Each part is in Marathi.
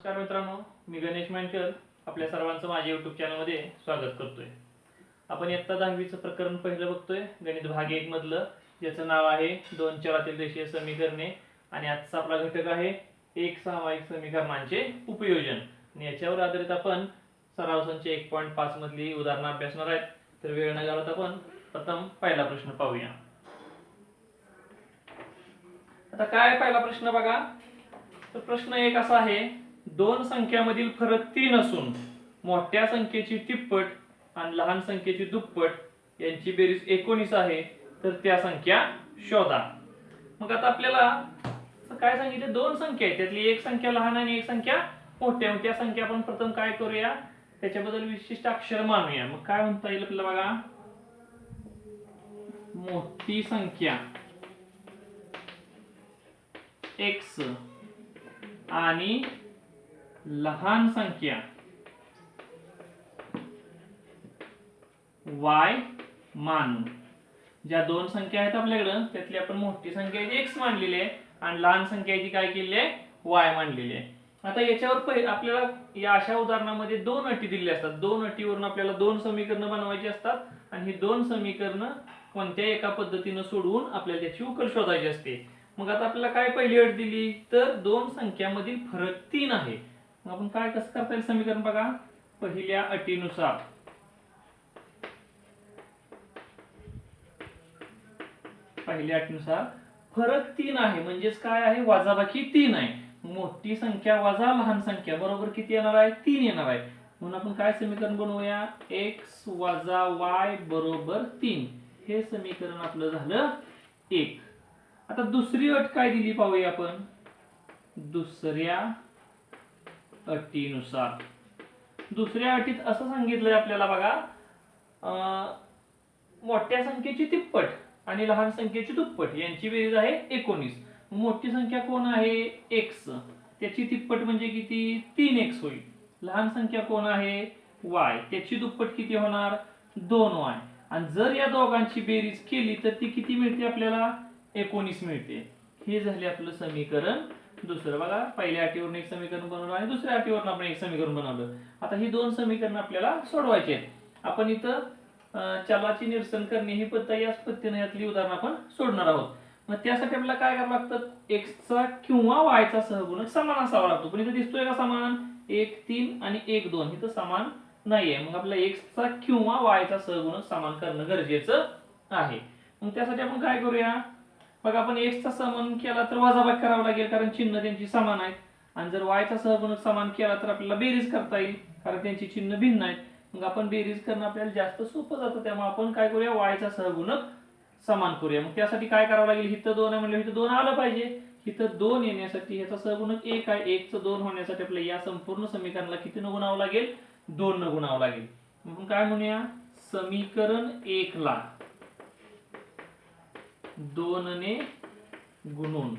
नमस्कार मित्रांनो, मी गणेश मांडकर आपल्या सर्वांचं माझ्या यूट्यूब चॅनलमध्ये स्वागत करतोय. आपण इयत्ता 10वीचं प्रकरण पहिलं बघतोय, गणित भाग 1 मधलं, ज्याचं नाव आहे दोन चलातील रेषीय समीकरणे. आणि आजचा आपला घटक आहे एक सामायिक समीकरणांचे उपयोजन. आणि याच्यावर आधारित आपण सराव संच 1.5 मधली उदाहरणं अभ्यासणार आहेत. तर वेळ न घालवता आपण प्रथम पहिला प्रश्न पाहूया. आता काय पहिला प्रश्न बघा. तर प्रश्न एक असा आहे, दोन संख्यांमधील फरक 3 असून मोठ्या संख्येची तिप्पट आणि लहान संख्येची दुप्पट यांची बेरीज 19 आहे, तर त्या संख्या शोधा. मग आता आपल्याला काय सांगितले, दोन संख्या आहेत, त्यातली एक संख्या लहान आणि एक संख्या मोठी आहे. त्या संख्या आपण प्रथम काय करूया, त्याच्याबद्दल विशिष्ट अक्षर मानूया. मग काय म्हणता येईल आपल्याला बघा, मोठी संख्या x आणि लहान संख्या y मानू. ज्या दोन संख्या आहेत आपल्याकडे त्यातली आपण मोठी संख्या x मानलेली आहे आणि लहान संख्या काय केलेली आहे, y मानलेली आहे. आता याच्यावर आपल्याला या अशा उदाहरणामध्ये दोन अटी दिलेल्या असतात. दोन अटीवरून आपल्याला दोन समीकरणं बनवायची असतात आणि ही दोन समीकरणं कोणत्या एका पद्धतीने सोडवून आपल्याला त्याची उकल शोधायची असते. मग आता आपल्याला काय पहिली अट दिली, तर दोन संख्यांमधील फरक 3 आहे. मग आपण काय कसं करता येईल समीकरण बघा. पहिल्या अटीनुसार फरक 3 आहे, म्हणजेच काय आहे, वजाबाकी 3 आहे. मोठी संख्या वजा लहान संख्या बरोबर किती येणार आहे, 3 येणार आहे. म्हणून आपण काय समीकरण बनवूया, x वजा y बरोबर 3. हे समीकरण आपलं झालं 1. आता दुसरी अट काय दिली पाहूया आपण. दुसऱ्या अटीनुसार, दुसऱ्या अटीत असं सांगितलंय आपल्याला बघा, मोठ्या संख्येची तिप्पट आणि लहान संख्येची दुप्पट यांची बेरीज आहे 19. मोठी संख्या कोण आहे, x, त्याची तिप्पट म्हणजे किती, 3x होईल. लहान संख्या कोण आहे, y, त्याची दुप्पट किती होणार, 2y. आणि जर या दोघांची बेरीज केली तर ती किती मिळते आपल्याला, 19 मिळते. हे झाले आपलं समीकरण दुसरं. बघा, पहिल्या अटीवरून एक समीकरण बनवलं आणि दुसऱ्या अटीवरून आपण एक समीकरण बनवलं. आता ही दोन समीकरण आपल्याला सोडवायची आहेत. आपण इथं चलाची निरसन करणे ही पद्धत, याच पद्धतीने यातली उदाहरण आपण सोडणार आहोत. मग त्यासाठी आपल्याला काय करावं लागतं, x किंवा y चा सहगुणक समान असावा लागतो. पण इथं दिसतोय का समान, 1 3 आणि 1 2 इथं समान नाहीये. मग आपल्याला x किंवा y चा सहगुणक समान करणं गरजेचं आहे. मग त्यासाठी आपण काय करूया, मग आपण x चा समान केला तर वजाबाकी करावं लागेल, कारण चिन्ह त्यांची समान आहेत. आणि जर y चा सहगुणक समान केला तर आपल्याला बेरीज करता येईल, कारण त्यांची चिन्ह भिन्न आहेत. मग आपण बेरीज करणं आपल्याला जास्त सोपं जातं. त्यामुळे आपण काय करूया, y चा सहगुणक समान करूया. मग त्यासाठी काय करावं लागेल, इथं 2 आहे म्हणजे इथं 2 आलं पाहिजे. इथं 2 येण्यासाठी ह्याचा सहगुणक 1 आहे. 1 चं 2 होण्यासाठी आपल्याला या संपूर्ण समीकरणाला किती न गुणावं लागेल, 2 न गुणावं लागेल. म्हणून काय म्हणूया, समीकरण 1 ला 2 ने गुणून,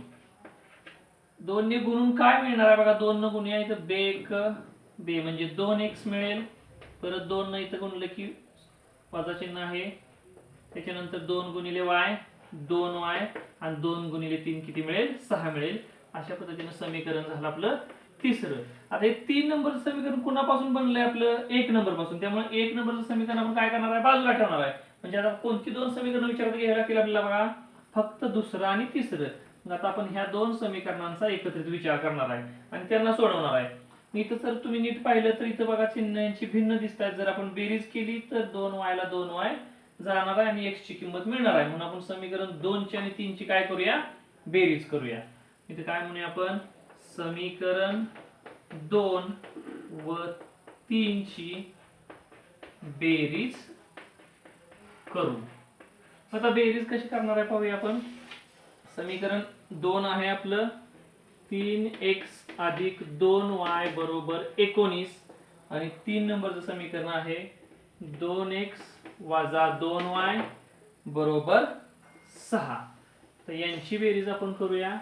2 ने गुणून काय मिळणार आहे बघा, 2 न गुणूया, इथं बे म्हणजे 2x मिळेल. परत 2 न इथं गुणलं की वजा चिन्ह आहे. त्याच्यानंतर 2 गुणिले y 2y आणि 2 गुणिले 3 किती मिळेल, 6 मिळेल. अशा पद्धतीने समीकरण झालं आपलं तिसरं. आता हे 3 नंबरचं समीकरण कुणापासून बनलंय, आपलं 1 नंबर पासून. त्यामुळे 1 नंबरचं समीकरण आपण काय करणार आहे, बाजूला ठेवणार आहे. म्हणजे आता कोणती दोन समीकरण विचारात घ्यायला लागतील आपल्याला बघा, फक्त दुसरं आणि तिसरं. मग आता आपण ह्या दोन समीकरणांचा एकत्रित विचार करणार आहे आणि त्यांना सोडवणार आहे. इथं जर तुम्ही नीट पाहिलं तर इथं बघा चिन्ह यांची भिन्न दिसत आहेत. जर आपण बेरीज केली तर 2y ला 2y जाणार आहे आणि x ची किंमत मिळणार आहे. म्हणून आपण समीकरण 2 ची आणि 3 ची काय करूया, बेरीज करूया. इथे काय म्हणूया आपण, समीकरण 2 व 3 ची बेरीज करू. आता बेरीज कशी करणार आहे पाहूया आपण. समीकरण 2 आहे आपलं 3x अधिक 2y बरोबर 19 आणि 3 नंबरचं समीकरण आहे 2x वजा 2y बरोबर 6. तर यांची बेरीज आपण करूया.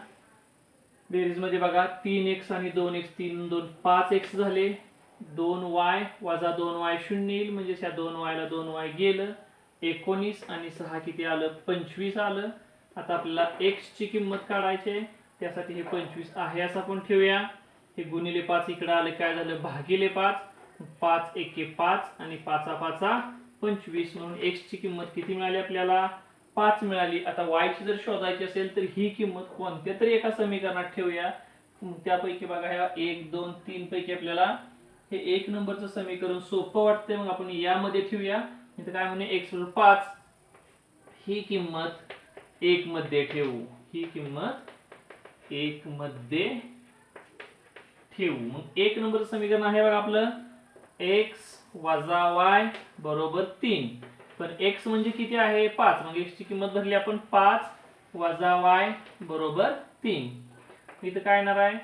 बेरीज मध्ये बघा, 3x आणि 2x, 3 2 5x झाले. 2y वजा 2y 0 येईल, म्हणजे त्या 2y ला 2y गेलं. 19 आणि 6 किती आलं, 25 आलं. आता आपल्याला x ची किंमत काढायची आहे, त्यासाठी हे 25 आहे असं आपण ठेवूया. हे गुणिले 5 इकडे आले, काय झालं भागिले 5, 5 एके 5 आणि 5 5 25, म्हणून x ची किंमत किती मिळाली आपल्याला 5 मिळाली. आता y ची जर शोधायची असेल तर ही किंमत कोणत्या तरी एका समीकरणात ठेवूया. त्यापैकी बघा ह्या 1 2 3 पैकी आपल्याला हे 1 नंबरचं समीकरण सोपं वाटतंय, मग आपण यामध्ये ठेवूया. इथे काय म्हणे x बरोबर 5, ही किंमत 1 मध्ये ठेवू, ही किंमत 1 मध्ये ठेवू. मग 1 नंबरचं समीकरण आहे बघा आपलं x वजा y बरोबर 3. पण x म्हणजे किती आहे 5, मग x ची किंमत भरली आपण 5 वजा y बरोबर 3. इथं काय येणार आहे,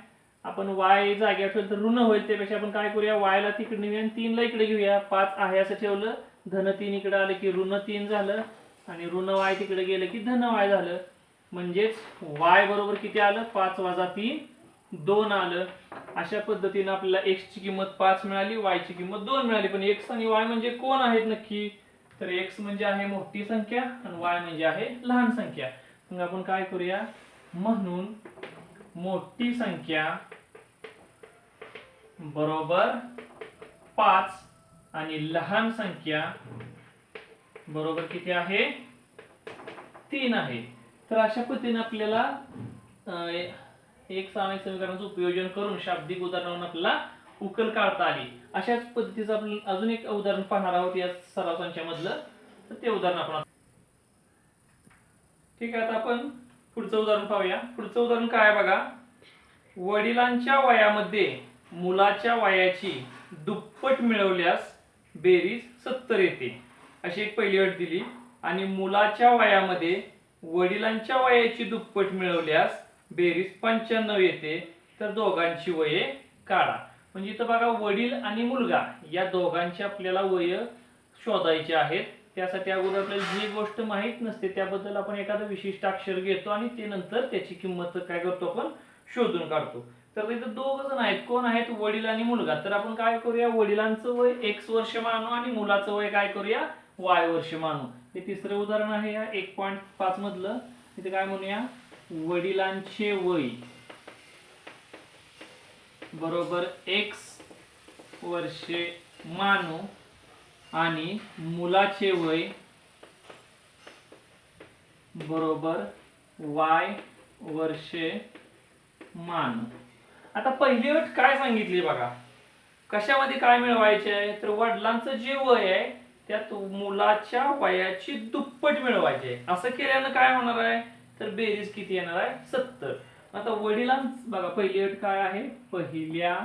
आपण y जागेवर ठेवलं तर ऋण होईल, त्यापेक्षा आपण काय करूया y ला तिकडे नेऊया आणि 3 ला इकडे घेऊया. 5 आहे असं ठेवलं, धन 3 इकडे आलं की ऋण 3 झालं आणि ऋण y तिकडे गेलं की धन y झालं. म्हणजेच y बरोबर किती आलं 5 वजा 3 2 आलं. अशा पद्धतीने आपल्याला x ची किंमत 5 मिळाली, y ची किंमत 2 मिळाली. पण x आणि y म्हणजे कोण आहेत नक्की, तर x म्हणजे आहे मोठी संख्या आणि y म्हणजे आहे लहान संख्या. मग आपण काय करूया, म्हणून मोठी संख्या बरोबर 5 आणि लहान संख्या बरोबर किती आहे 3 आहे. तर अशा पद्धतीने आपल्याला एक सामान्य समीकरणाचं उपयोजन करून शाब्दिक उदाहरणावरून आपल्याला उकल काढता आली. अशाच पद्धतीचं आपण अजून एक उदाहरण पाहणार आहोत या सराव संचामधलं, तर ते उदाहरण आपण ठीक आहे. आता आपण पुढचं उदाहरण पाहूया. पुढचं उदाहरण काय आहे बघा, वडिलांच्या वयामध्ये मुलाच्या वयाची दुप्पट मिळवल्यास बेरीज 70 येते, अशी एक पहिली अट दिली. आणि मुलाच्या वयामध्ये वडिलांच्या वयाची दुप्पट मिळवल्यास बेरीज 95 येते, तर दोघांची वये काढा. म्हणजे इथं बघा वडील आणि मुलगा या दोघांची आपल्याला वय शोधायची आहेत. त्यासाठी अगोदर आपल्याला जी गोष्ट माहीत नसते त्याबद्दल आपण एखादं विशिष्ट अक्षर घेतो आणि ते नंतर त्याची किंमत काय करतो आपण शोधून काढतो. तर इथं दोघ जण आहेत, कोण आहेत वडील आणि मुलगा. तर आपण काय करूया, वडिलांचं वय x वर्ष मानू आणि मुलाचं वय काय करूया y वर्ष मानू. हे तिसरं उदाहरण आहे या 1.5 मधलं. इथे काय म्हणूया, वडिलांचे वय बरोबर x वर्षे मानू आणि मुलाचे वय बरोबर y वर्षे मानू. आता पहिली अट काय सांगितली बघा, कशामध्ये काय मिळवायचे आहे, तर वडिलांचं जे वय आहे त्यात मुलाच्या वयाची दुप्पट मिळवायची आहे. असं केल्यानं काय होणार आहे, तर बेरीज किती येणार आहे 70. आता वडिलांचं बघा पहिली अट काय आहे, पहिल्या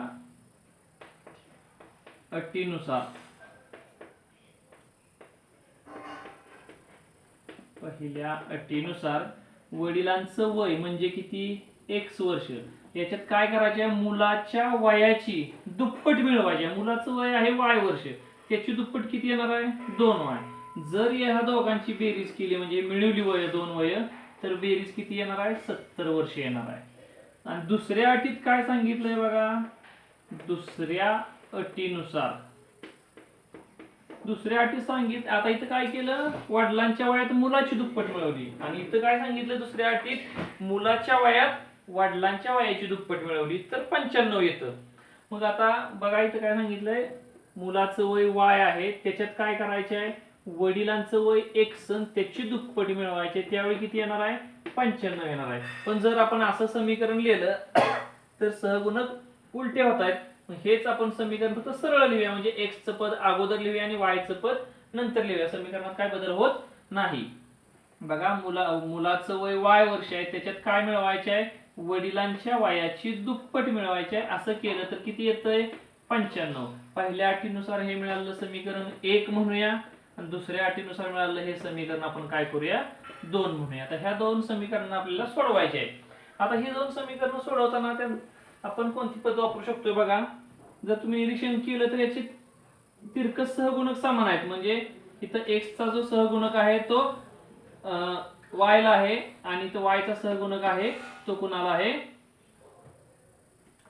अटीनुसार वडिलांचं वय म्हणजे किती x वर्ष, याच्यात काय करायचे मुलाच्या वयाची दुप्पट मिळवायची. मुलाचं वय आहे y वर्ष, त्याची दुप्पट किती येणार आहे 2y. जर या दोघांची बेरीज केली म्हणजे मिळवली वय 2 वय, तर बेरीज किती येणार आहे 70 वर्ष येणार आहे. आणि दुसऱ्या अटीत काय सांगितलंय बघा, दुसऱ्या अटी सांगितलं. आता इथं काय केलं, वडिलांच्या वयात मुलाची दुप्पट मिळवली आणि इथं काय सांगितलं दुसऱ्या अटीत मुलाच्या वयात वडिलांच्या वयाची दुप्पट मिळवली, तर 95 येतं. मग आता बघा इथं काय सांगितलंय, मुलाचं वय y आहे, त्याच्यात काय करायचे आहे वडिलांचं वय x त्याची दुप्पट मिळवायचे, त्यावेळी किती येणार आहे 95 येणार आहे. पण जर आपण असं समीकरण लिहिलं तर सहगुणक उलटे होत आहेत. हेच आपण समीकरण फक्त सरळ लिहूया, म्हणजे x चं पद अगोदर लिहूया आणि y चं पद नंतर लिहूया, समीकरणात काय बदल होत नाही. बघा मुलाचं वय y वर्ष आहे, त्याच्यात काय मिळवायचे आहे वडिलांच्या वयाची दुप्पट मिळवायची आहे. असं केलं तर किती येतंय 95. पहिल्या अटीनुसार हे मिळालेलं समीकरण 1 म्हणूया आणि दुसऱ्या अटीनुसार मिळालेलं हे समीकरण आपण काय करूया 2 म्हणूया. आता ह्या दोन समीकरण आपल्याला सोडवायचे आहेत. आता ही दोन समीकरण सोडवताना आपण कोणती पद्धत वापरू शकतोय बघा, जर तुम्ही निरीक्षण केलं तर याचे तिरकस सहगुणक समान आहेत. म्हणजे इथं x चा जो सहगुणक आहे तो y ला आहे आणि तो y चा सहगुणक आहे तो कुणाला आहे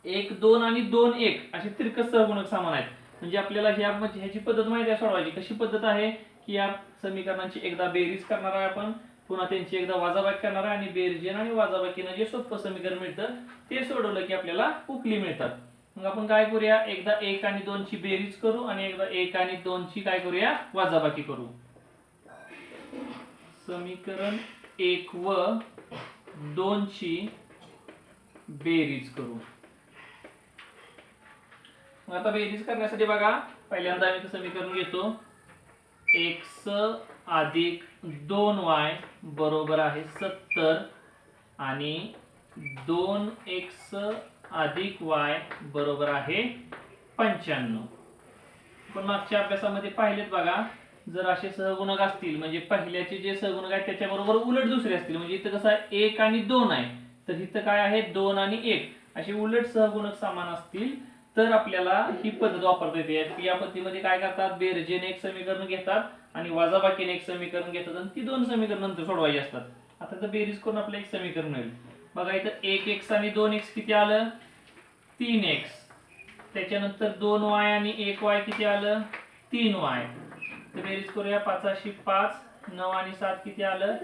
1 2 आणि 2 1 असे तिरकस सहगुणक समान आहेत. म्हणजे आपल्याला ह्याची पद्धत माहिती आहे सोडवायची. कशी पद्धत आहे की या समीकरणांची एकदा बेरीज करणार आहे आपण, पुन्हा त्यांची एकदा वजाबाकी करणार आहे आणि बेरजेन आणि वजाबाकीनं जे सोपं समीकरण मिळतं ते सोडवलं की आपल्याला उकली मिळतात. मग आपण काय करूया, एकदा 1 आणि 2 ची बेरीज करू आणि एकदा 1 आणि 2 ची काय करूया, वजाबाकी करू. समीकरण 1 व 2 ची बेरीज करू. मग आता बेरीज करण्यासाठी बघा, पहिल्यांदा आम्ही समीकरण घेतो. x अधिक 2y बरोबर आहे 70 आणि 2x अधिक y बरोबर आहे 95. पण मागच्या अभ्यासामध्ये पाहिलेत बघा, जर असे सहगुणक असतील म्हणजे पहिल्याचे जे सहगुणक आहेत त्याच्याबरोबर उलट दुसरे असतील, म्हणजे इथं कसं आहे 1 आणि 2 आहे, तर इथं काय आहे 2 आणि 1 असे उलट सहगुणक समान असतील तर आपल्याला ही पद्धत वापरता येते. या पद्धतीमध्ये काय करतात, बेरजेने एक समीकरण घेतात आणि वजाबाकीने एक समीकरण घेतात आणि ती दोन समीकरण नंतर सोडवायची असतात. आता तर बेरीज करून आपलं एक समीकरण मिळेल. बघा इथं 1x आणि 2x किती आलं, 3x. त्याच्यानंतर 2y आणि 1y किती आलं, 3y. तर बेरीज करूया, 5 5 9 आणि 7 किती आलं,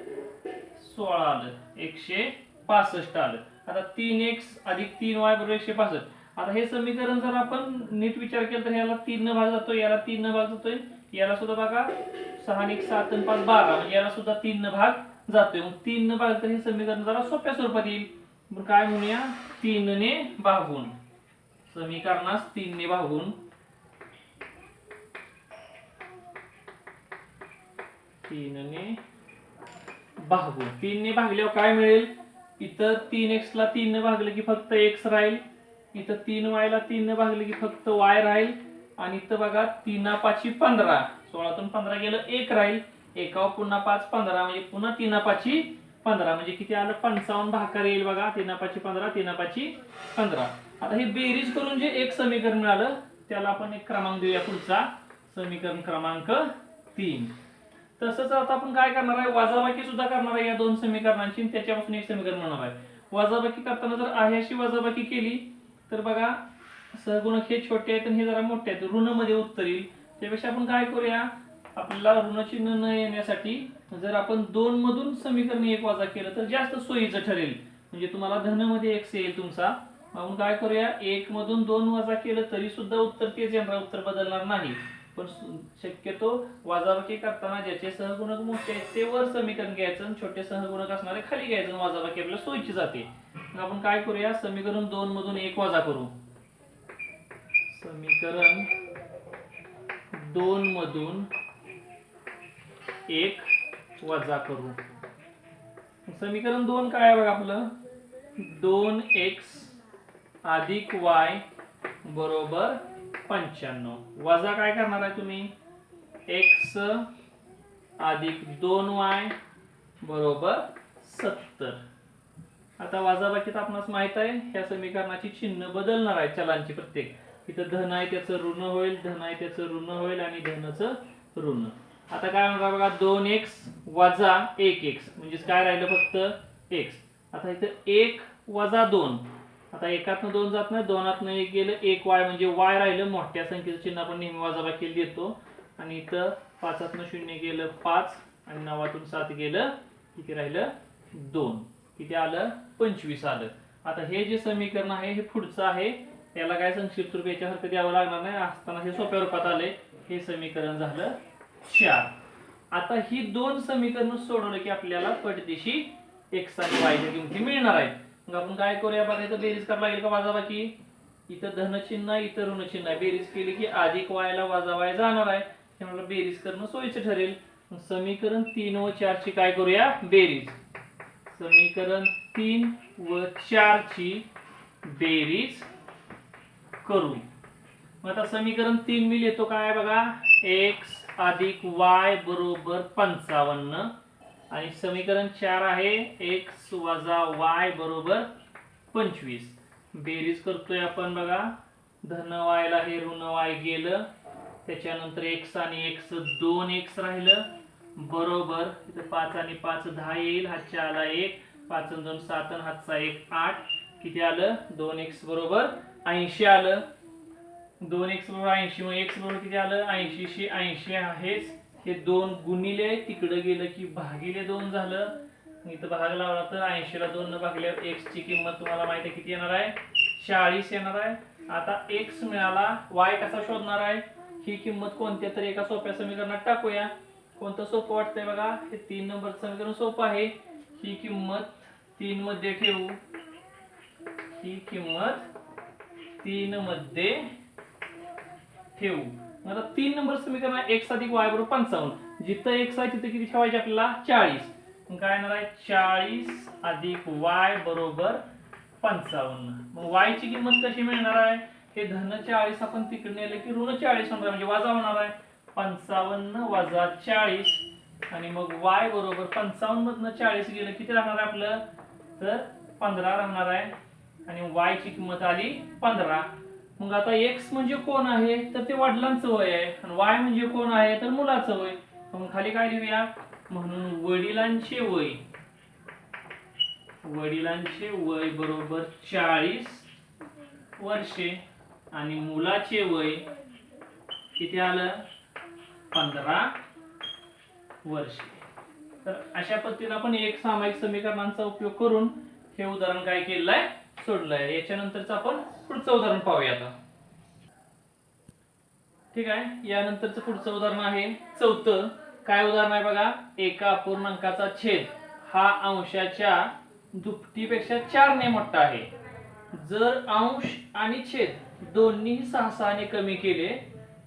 16 आलं, 165 आलं. आता 3x अधिक 3y बरोबर 165. आता हे समीकरण जर आपण नीट विचार केला तर याला 3 न भाग जातो, याला 3 न भाग जातोय, याला सुद्धा बघा 6 आणि 7 आणि 5 12, म्हणजे याला सुद्धा 3 न भाग जातोय. मग 3 न भाग तर हे समीकरण जरा सोप्या स्वरूपात येईल. मग काय म्हणूया, 3 ने भागून, समीकरणास 3 ने भागून 3 ने भागल्यावर काय मिळेल, इथं 3x ला 3 ने भागलं की फक्त x राहील, इथं 3y ला 3 ने भागलं की फक्त y राहील, आणि इथं बघा 3 5 15, 16तून 15 गेलं 1 राहील, एकावर पुन्हा 5 15 म्हणजे पुन्हा 3 5 15 म्हणजे किती आलं, 55 भागाकार येईल बघा. 3 5 15, 3 5 15. आता हे बेरीज करून जे एक समीकरण मिळालं त्याला आपण एक क्रमांक देऊया, पुढचा समीकरण क्रमांक 3. तसंच आता आपण काय करणार आहे, वजाबाकी सुद्धा करणार आहे या दोन समीकरणांची, त्याच्यापासून एक समीकरण मिळणार आहे. वजाबाकी करताना जर आहे अशी वजाबाकी केली तर बघा सहगुणक हे छोटे आहेत आणि हे जरा मोठे आहेत, ऋण मध्ये उत्तर येईल. त्यापेक्षा आपण काय करूया, आपल्याला ऋण चिन्ह न येण्यासाठी जर आपण 2 मधून समीकरण 1 वजा केलं तर जास्त सोयीचं ठरेल, म्हणजे तुम्हाला धन मध्ये x येईल तुमचा. आपण काय करूया, 1 मधून 2 वजा केलं तरी सुद्धा उत्तर तेच येणार, उत्तर बदलणार नाही. पण शक्यतो वजाबाकी करताना ज्याचे सहगुणक मोठे आहेत ते वर समीकरण घ्यायचं आणि छोटे सहगुणक असणारे खाली घ्यायचं, वजाबाकी आपल्याला सोयीची जाते. मग आपण काय करूया, समीकरण 2 मधून 1 वजा करू. समीकरण 2 मधून 1 वजा करू. समीकरण 2 काय आहे बघा आपलं, 2x अधिक y बरोबर 95. वजा काय करणार आहे तुम्ही, x अधिक 2y बरोबर 70. आता वजाबाकीत आपणास माहित आहे ह्या समीकरणाची चिन्ह बदलणार आहे चलांची प्रत्येक. इथं धन आहे त्याचं ऋण होईल, धन आहे त्याचं ऋण होईल आणि धनचं ऋण. आता काय म्हणणार बघा, 2x वजा 1x म्हणजे काय राहिलं, फक्त x. आता इथं 1 वजा 2, आता एकातनं 2 जात नाही, 2तनं 1 गेलं, 1y म्हणजे y राहिलं. मोठ्या संख्येचं चिन्ह आपण नेहमी वजाबाकी देतो. आणि इथं 5तनं 0 गेलं 5 आणि 9तून 7 गेलं, किती राहिलं 2, किती आलं 25 आलं. आता हे जे समीकरण आहे हे पुढचं आहे, याला काय संक्षिप्त रूप याच्यासारखं द्यावं लागणार नाही, असताना हे सोप्या रूपात आले. हे समीकरण झालं 4. आता ही दोन समीकरण सोडवलं की आपल्याला पटदिशी x आणि y च्या किमती मिळणार आहेत. मग आपण काय करूया बघा, इथं बेरीज करायला लागेल का वजाबाकी, इथं धन चिन्ह आहे इथं ऋण चिन्ह आहे, बेरीज केली की अधिक y ला वजा y जाणार आहे, त्यामुळे बेरीज करणं सोयीचं ठरेल. समीकरण 3 व 4 ची काय करूया, बेरीज. समीकरण 3 व 4 ची बेरीज करू. मग आता समीकरण 3 मी लिहितो काय बघा, x अधिक y बरोबर 55 आणि समीकरण 4 आहे x वजा y बरोबर 25. बेरीज करतोय आपण बघा, धन y ला हे ऋण y गेलं, त्याच्यानंतर x आणि x 2x राहिलं बरोबर, इथं 5 आणि 5 10 येईल, हातच्या आला 1, 5 आणि 2 7 आणि हातचा 1 8, किती आलं 2x बरोबर 80 आलं. 2x बरोबर 80, मग x बरोबर किती आलं 80 शी 80 आहेच, हे 2 गुणिले तिकडे गेलं की भागिले 2 झालं. इथं भाग लावला तर 80 ला 2 न भागल्यावर x ची किंमत तुम्हाला माहिती आहे किती येणार आहे, 40 येणार आहे. आता x मिळाला, y कसा शोधणार आहे? ही किंमत कोणत्या तरी एका सोप्या समीकरणात टाकूया. कोणतं सोपं वाटतंय बघा? हे 3 नंबरचं समीकरण सोपं आहे. ही किंमत 3 मध्ये ठेवू. ही किंमत 3 मध्ये ठेवू. आता 3 नंबर समीकरण आहे x अधिक y बरोबर 55. जिथं x आहे तिथं किती ठेवायचे आपल्याला? 40. मग काय येणार आहे? 40 अधिक y बरोबर 55. मग y ची किंमत कशी मिळणार आहे? हे धन 40 आपण तिकडे नेले की ऋण 40 होणार, म्हणजे वजा होणार आहे. 55 वजा 40 आणि मग y बरोबर 55 मधनं 40 गेलं किती राहणार आहे आपलं? तर 15 राहणार आहे. आणि y ची किंमत आली 15. मग आता x म्हणजे कोण आहे? तर ते वडिलांचं वय आहे. आणि y म्हणजे कोण आहे? तर मुलाचं वय. मग खाली काय लिहूया? म्हणून वडिलांचे वय, वडिलांचे वय बरोबर 40 वर्षे आणि मुलाचे वय किती आलं? 15 वर्षे. तर अशा पद्धतीने आपण एक सामायिक समीकरणांचा उपयोग करून हे उदाहरण काय केलेलं आहे? सोडलंय. याच्यानंतरच आपण पुढचं उदाहरण पाहूया आता. ठीक आहे, यानंतरचं पुढचं उदाहरण आहे 4. काय उदाहरण आहे बघा? एका अपूर्णांकाचा छेद हा अंशाच्या दुपटीपेक्षा 4 ने मोठा आहे. जर अंश आणि छेद दोन्ही 6 ने कमी केले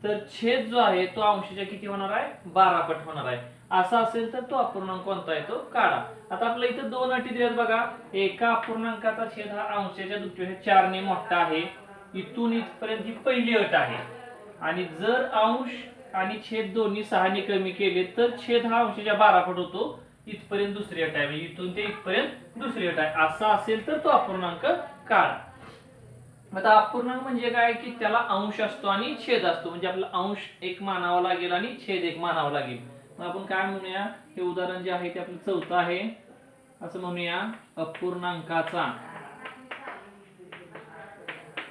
तर छेद जो आहे तो अंशाच्या किती होणार आहे? 12 पट होणार आहे. असा असेल तर तो अपूर्णांक कोणता आहे तो काढा. आता आपल्या इथं 2 अटी दिल्यात बघा. एका अपूर्णांकाचा छेद हा अंशाच्या दुपटीपेक्षा 4 ने मोठा आहे. इथून इथपर्यंत ही पहिली अट आहे. आणि जर अंश आणि छेद दोन्ही 6 ने कमी केले तर छेद हा अंशाच्या 12 पट होतो. इथपर्यंत दुसरी अट आहे, म्हणजे इथून ते इथपर्यंत दुसरी अट आहे. असा असेल तर तो अपूर्णांक काढा. आता अपूर्णांक म्हणजे काय? की त्याला अंश असतो आणि छेद असतो. म्हणजे आपला अंश एक मानावा लागेल आणि छेद एक मानावा लागेल. मग आपण काय म्हणूया? हे उदाहरण जे आहे ते आपलं 4 आहे. असं म्हणूया, अपूर्णांकाचा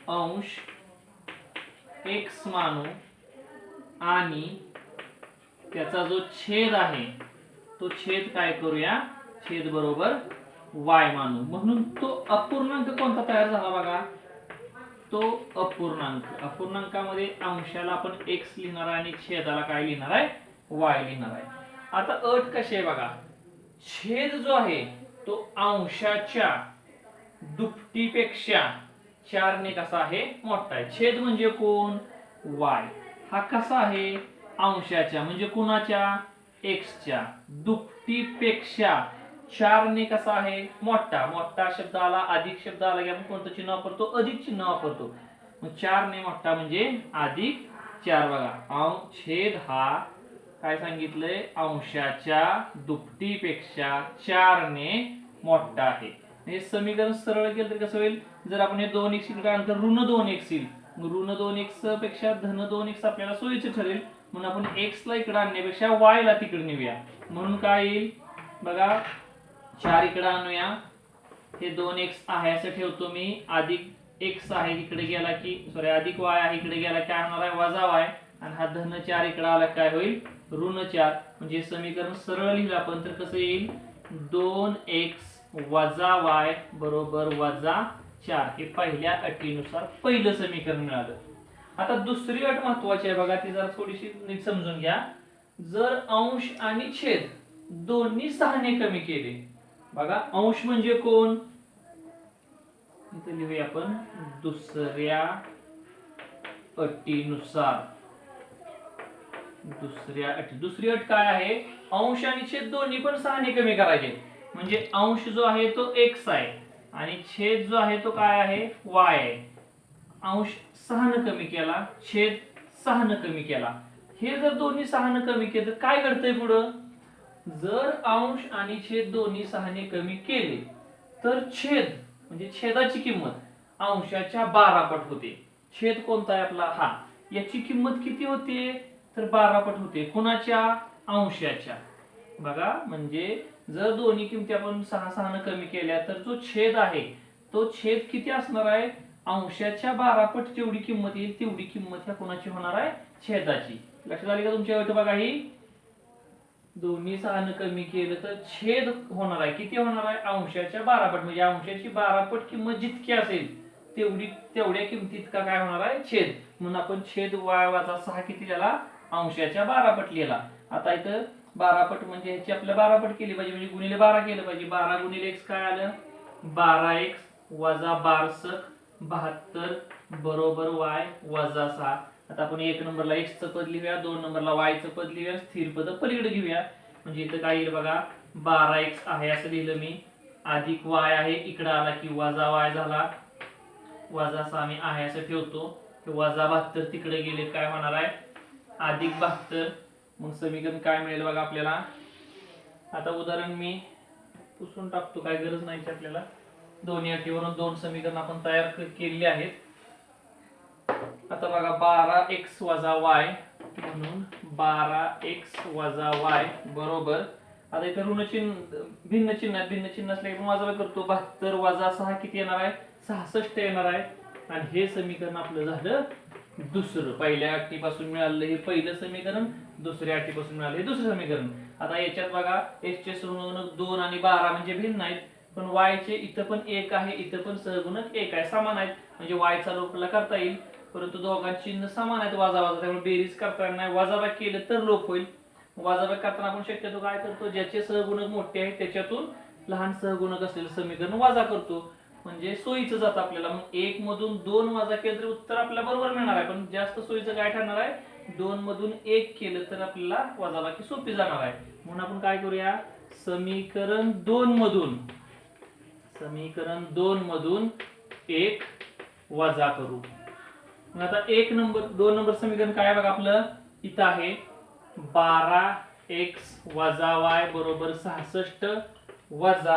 अंश x मानू आणि त्याचा जो छेद आहे तो छेद काय करूया? छेद बरोबर y मानू. म्हणून तो अपूर्णांक कोणता तयार झाला बघा? तो अपूर्णांकामध्ये अंशाला आपण x लिहिणार आहे आणि छेदाला काय लिहिणार आहे? y लिहिणार आहे. आता अट कशी आहे बघा? छेद जो आहे तो अंशाच्या दुपटीपेक्षा 4 ने कसा आहे? मोठा आहे. छेद म्हणजे कोण? y. हा कसा आहे? अंशाच्या म्हणजे कुणाच्या? x च्या दुपटीपेक्षा 4 ने कसा आहे? मोठा. मोठा शब्द आला, अधिक शब्द आला की आपण कोणतं चिन्ह वापरतो? अधिक चिन्ह वापरतो. मग 4 ने मोठा म्हणजे अधिक 4 बघा. छेद हा काय सांगितलंय? अंशाच्या दुपटीपेक्षा 4 ने मोठा आहे. हे समीकरण सरळ केलं तर कसं होईल? जर आपण हे 2x इकडे आणलं तर ऋण 2x येईल. ऋण 2x पेक्षा धन 2x आपल्याला सोयीचं ठरेल. म्हणून आपण x ला इकडे आणण्यापेक्षा y ला तिकडे नेऊया. म्हणून काय येईल बघा? 4 इकडे आणूया. हे 2x आहे असं ठेवतो मी. अधिक x आहे इकडे गेला की अधिक y आहे इकडे गेला काय होणार आहे? वजा y. आणि हा धन 4 इकडे आला काय होईल? ऋण 4. म्हणजे समीकरण सरळ लिहिलं आपण तर कसं येईल? 2x वजा y बरोबर वजा 4. हे पहिल्या अटीनुसार पहिलं समीकरण मिळालं. आता दुसरी अट महत्वाची आहे बघा, ती जरा थोडीशी नीट समजून घ्या. जर अंश आणि छेद दोन्ही 6 ने कमी केले बघा. अंश म्हणजे कोण? इथे लिहूया आपण दुसऱ्या अटीनुसार. दुसरी अट काय आहे? अंश आणि छेद दोन्ही पण 6 ने कमी करायचे. म्हणजे अंश जो आहे तो x आहे आणि छेद जो आहे तो काय आहे? y आहे. अंश 6 ने कमी केला, छेद 6 ने कमी केला. हे जर दोन्ही 6 ने कमी केलं तर काय घडतंय पुढं? जर अंश आणि छेद दोन्ही 6 ने कमी केले तर छेद म्हणजे छेदाची किंमत अंशाच्या 12 पट होते. छेद कोणता आहे आपला? हा. याची किंमत किती होते? तर 12 पट होते. कोणाच्या? अंशाच्या. बघा, म्हणजे जर दोन्ही किमती आपण 6 ने कमी केल्या तर जो छेद आहे तो छेद किती असणार आहे? अंशाच्या 12 पट जेवढी किंमत येईल तेवढी किंमत ह्या कोणाची होणार आहे? छेदाची. लक्षात आली का तुमच्या? अट बघा, ही दोन्ही 6 ने कमी केलं तर छेद होणार आहे किती होणार आहे? अंशाच्या 12 पट. म्हणजे अंशाची 12 पट किंमत जितकी असेल तेवढ्या किमतीत का काय होणार आहे छेद, म्हणून आपण छेद y वजा 6 किती झाला अंशाच्या 12 पट लिहिला. आता इथं 12 पट म्हणजे ह्याची आपल्या 12 पट केली पाहिजे, म्हणजे गुणिले 12 केलं पाहिजे. 12 गुणिले x काय आलं 12x वजा 12 72 बरोबर y वजा 6. आता आपण 1 नंबरला x चं पद लिहूया, 2 नंबरला y चं पद लिहूया, स्थिर पद पलीकडे घेऊया. म्हणजे इथं काय येईल बघा 12x आहे असं लिहिलं मी, अधिक y आहे, इकडे आला की वजा y झाला, वजा 6 मी आहे असं ठेवतो. वजा 72 तिकडे गेले काय होणार आहे अधिक 72. मग समीकरण काय मिळेल बघा आपल्याला. आता उदाहरण मी पुसून टाकतो, काय गरज नाही आपल्याला. दोन्ही अटीवरून दोन समीकरण आपण तयार केलेली आहेत. आता बघा 12x वजा y म्हणून 12x वजा y बरोबर, आता इथे ऋण चिन्ह भिन्न चिन्ह असले की वजा करतो. 72 वजा 6 किती येणार आहे 66 येणार आहे. आणि हे समीकरण आपलं झालं दुसरं. पहिल्या अटीपासून मिळालं हे पहिलं समीकरण, दुसऱ्या अटीपासून मिळालं हे दुसरं समीकरण. आता याच्यात बघा x चे सहगुणक 2 आणि 12 म्हणजे भिन्न आहेत, पण y चे इथं पण 1 आहे, इथं पण सहगुणक 1 आहे, समान आहेत, म्हणजे y चा लोप करता येईल. परंतु दोघांची चिन्ह समान आहेत वजा वजा, त्यामुळे बेरीज करता येणार नाही. वजाबाकी केलं तर लोप होईल. वजाबाकी करताना आपण शक्यतो काय करतो, ज्याचे सहगुणक मोठे आहेत त्याच्यातून लहान सहगुणक असलेलं समीकरण वजा करतो, म्हणजे सोयीचं जातं आपल्याला. मग 1 मधून 2 वजा केलं तर उत्तर आपल्याला बरोबर मिळणार आहे, पण जास्त सोयीचं काय ठरणार आहे 2 मधून 1 केलं तर आपल्याला वजाबाकी सोपी जाणार आहे. म्हणून आपण काय करूया समीकरण 2 मधून 1 वजा करू. मग आता 2 नंबर समीकरण काय बघा आपलं इथं आहे 12x वजा y बरोबर 66 वजा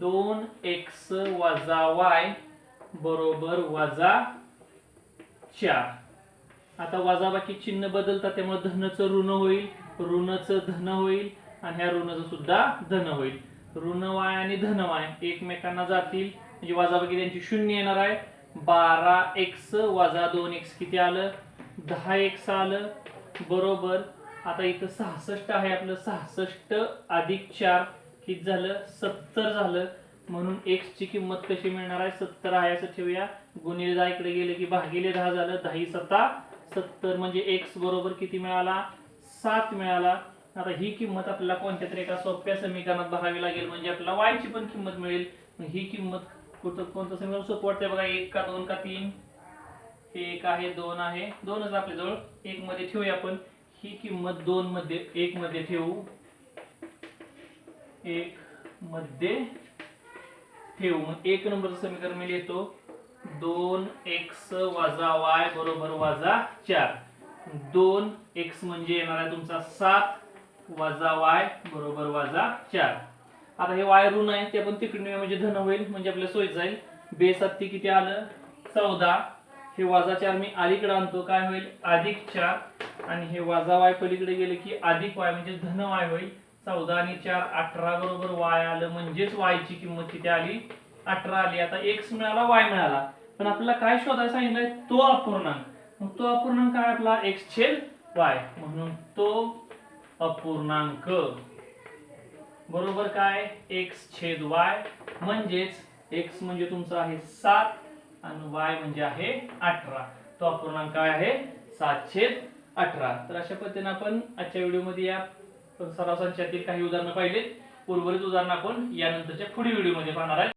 2x वजा y बरोबर वजा 4. आता वजाबाकी चिन्ह बदलतात, त्यामुळे धनचं ऋण होईल, ऋणचं धन होईल आणि ह्या ऋणाचं सुद्धा धन होईल. ऋण y आणि धन y एकमेकांना जातील, म्हणजे वजाबाकी त्यांची 0 येणार आहे. 12x वजा 2x किती आलं 10x आलं बरोबर. आता इथं 66 आहे आपलं, 66 अधिक 4 किती झालं 70 झालं. म्हणून x ची किंमत कशी मिळणार आहे 70 आहे असं ठेवूया, गुणिले 10 इकडे गेले की भागिले 10 झालं, 10 7 70 म्हणजे x बरोबर किती मिळाला 7 मिळाला. आता ही किंमत आपल्याला कोणत्या तरी एका सोप्या समीकरणात भरावी लागेल, म्हणजे आपल्याला y ची पण किंमत मिळेल. ही किंमत कोणतं समीकरण सोपं वाटतंय बघा, 1 का 2 का 3, हे 1 आहे 2 आहे, 2च आपल्या जवळ, 1 मध्ये ठेवूया आपण. ही किंमत 2 मध्ये 1 मध्ये ठेवू, 1 मध्ये ठेवू. मग 1 नंबरचं समीकरण मी लिहितो 2x वजा y बरोबर वजा 4. 2x म्हणजे येणार आहे तुमचा 7 वजा y बरोबर वजा 4. आता हे y ऋण आहे ते आपण तिकडे नेऊया, म्हणजे धन होईल, म्हणजे आपल्या सोयीत जाईल. बेसात किती आलं 14, हे वजा 4 मी अलीकडे आणतो, काय होईल अधिक 4, आणि हे वजा y पलीकडे गेले की अधिक y म्हणजे धन y होईल. 14 आणि 4 18 बरोबर y आलं, म्हणजेच y ची किंमत किती आली 18 आली. आता x मिळाला y मिळाला, पण आपल्याला काय शोधायला सांगितलंय तो अपूर्णांक. मग तो अपूर्णांक काय आपला x छेद y, म्हणून तो अपूर्णांक बरोबर काय x छेद y, म्हणजेच x म्हणजे तुमचा आहे 7 आणि y म्हणजे आहे 18. तो अपूर्णांक काय आहे 7/18. तर अशा पद्धतीने आपण आजच्या व्हिडिओमध्ये या सराव संचातील काही उदाहरणं पाहिलेत. उर्वरित उदाहरणं आपण यानंतरच्या पुढील व्हिडिओमध्ये पाहणार आहे.